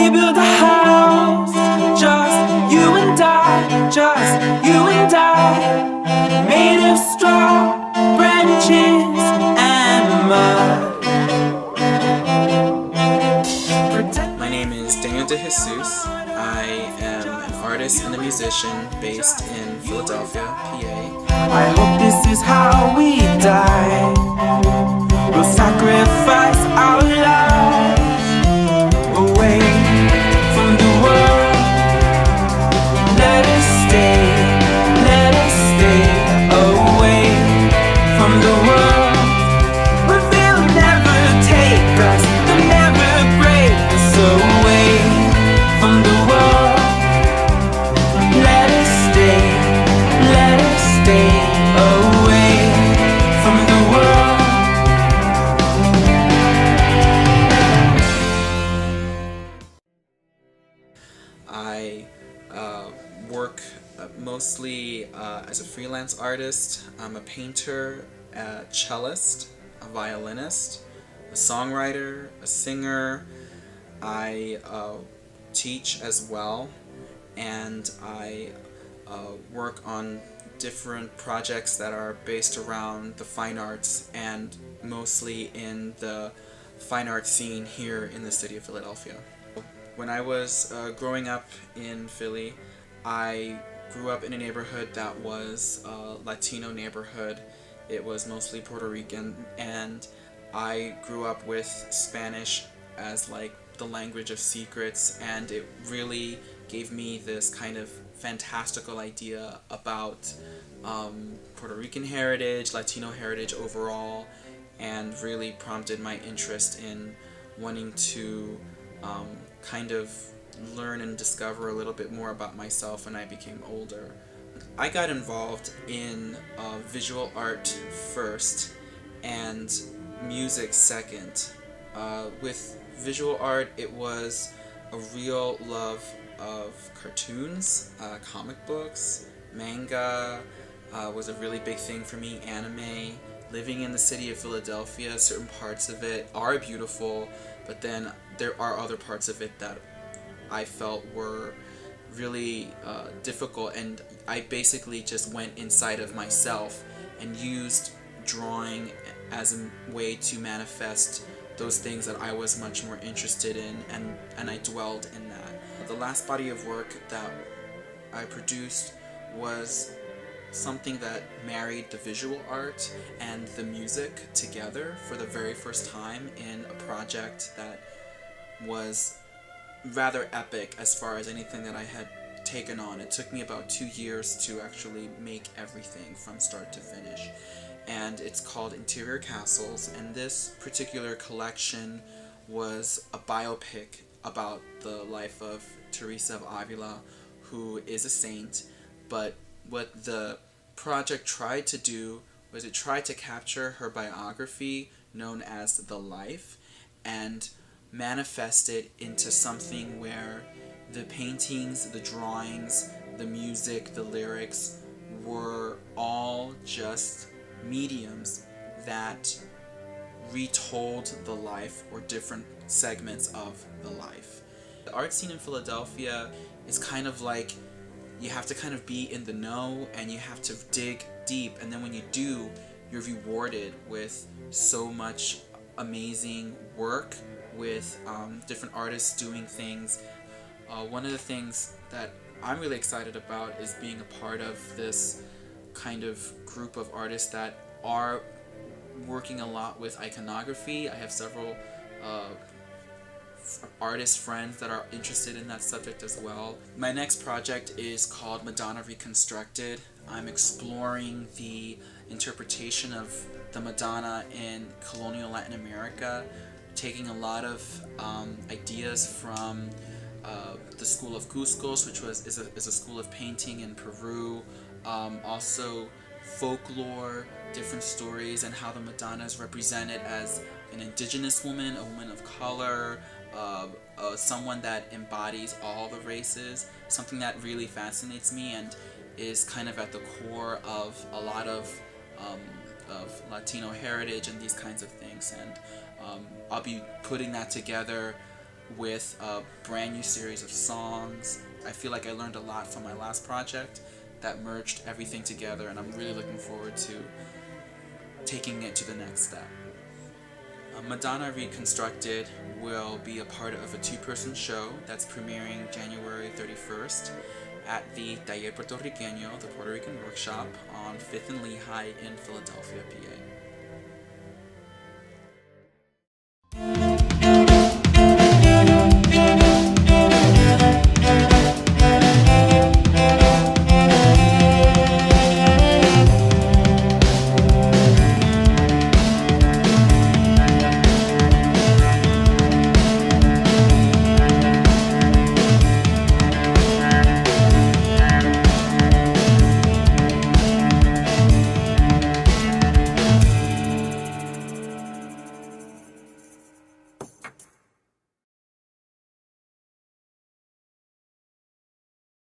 we build a house, just you and I, just you and I, made of straw, branches, and mud. My name is Daniel De Jesus. I am an artist and a musician based in Philadelphia, PA. I hope this is how we die. We'll sacrifice our lives away from the world. Let us stay away from the world. But they'll never take us, they'll never break us away from the world. Let us stay away from the world. I work mostly as a freelance artist. I'm a painter, a cellist, a violinist, a songwriter, a singer. I teach as well, and I work on different projects that are based around the fine arts and mostly in the fine art scene here in the city of Philadelphia. When I was growing up in Philly, I grew up in a neighborhood that was a Latino neighborhood. It was mostly Puerto Rican, and I grew up with Spanish as like the language of secrets, and it really gave me this kind of fantastical idea about Puerto Rican heritage, Latino heritage overall, and really prompted my interest in wanting to kind of learn and discover a little bit more about myself when I became older. I got involved in visual art first and music second. With visual art, it was a real love of cartoons, comic books, manga was a really big thing for me, anime. Living in the city of Philadelphia, certain parts of it are beautiful, but then there are other parts of it that I felt were really difficult, and I basically just went inside of myself and used drawing as a way to manifest those things that I was much more interested in, and I dwelled in that. The last body of work that I produced was something that married the visual art and the music together for the very first time in a project that was rather epic as far as anything that I had taken on. It took me about 2 years to actually make everything from start to finish, and it's called Interior Castles, and this particular collection was a biopic about the life of Teresa of Avila, who is a saint, but what the project tried to do was it tried to capture her biography known as The Life and manifest it into something where the paintings, the drawings, the music, the lyrics were all just mediums that retold the life or different segments of the life. The art scene in Philadelphia is kind of like you have to kind of be in the know and you have to dig deep, and then when you do, you're rewarded with so much amazing work with different artists doing things. One of the things that I'm really excited about is being a part of this kind of group of artists that are working a lot with iconography. I have several artist friends that are interested in that subject as well. My next project is called Madonna Reconstructed. I'm exploring the interpretation of the Madonna in colonial Latin America, taking a lot of ideas from the School of Cusco, which is a school of painting in Peru, also folklore, different stories, and how the Madonna is represented as an indigenous woman, a woman of color, someone that embodies all the races, something that really fascinates me and is kind of at the core of a lot of Latino heritage and these kinds of things. And I'll be putting that together with a brand new series of songs. I feel like I learned a lot from my last project that merged everything together, and I'm really looking forward to taking it to the next step. Madonna Reconstructed will be a part of a two-person show that's premiering January 31st at the Taller Puertorriqueño, the Puerto Rican Workshop, on 5th and Lehigh in Philadelphia, PA.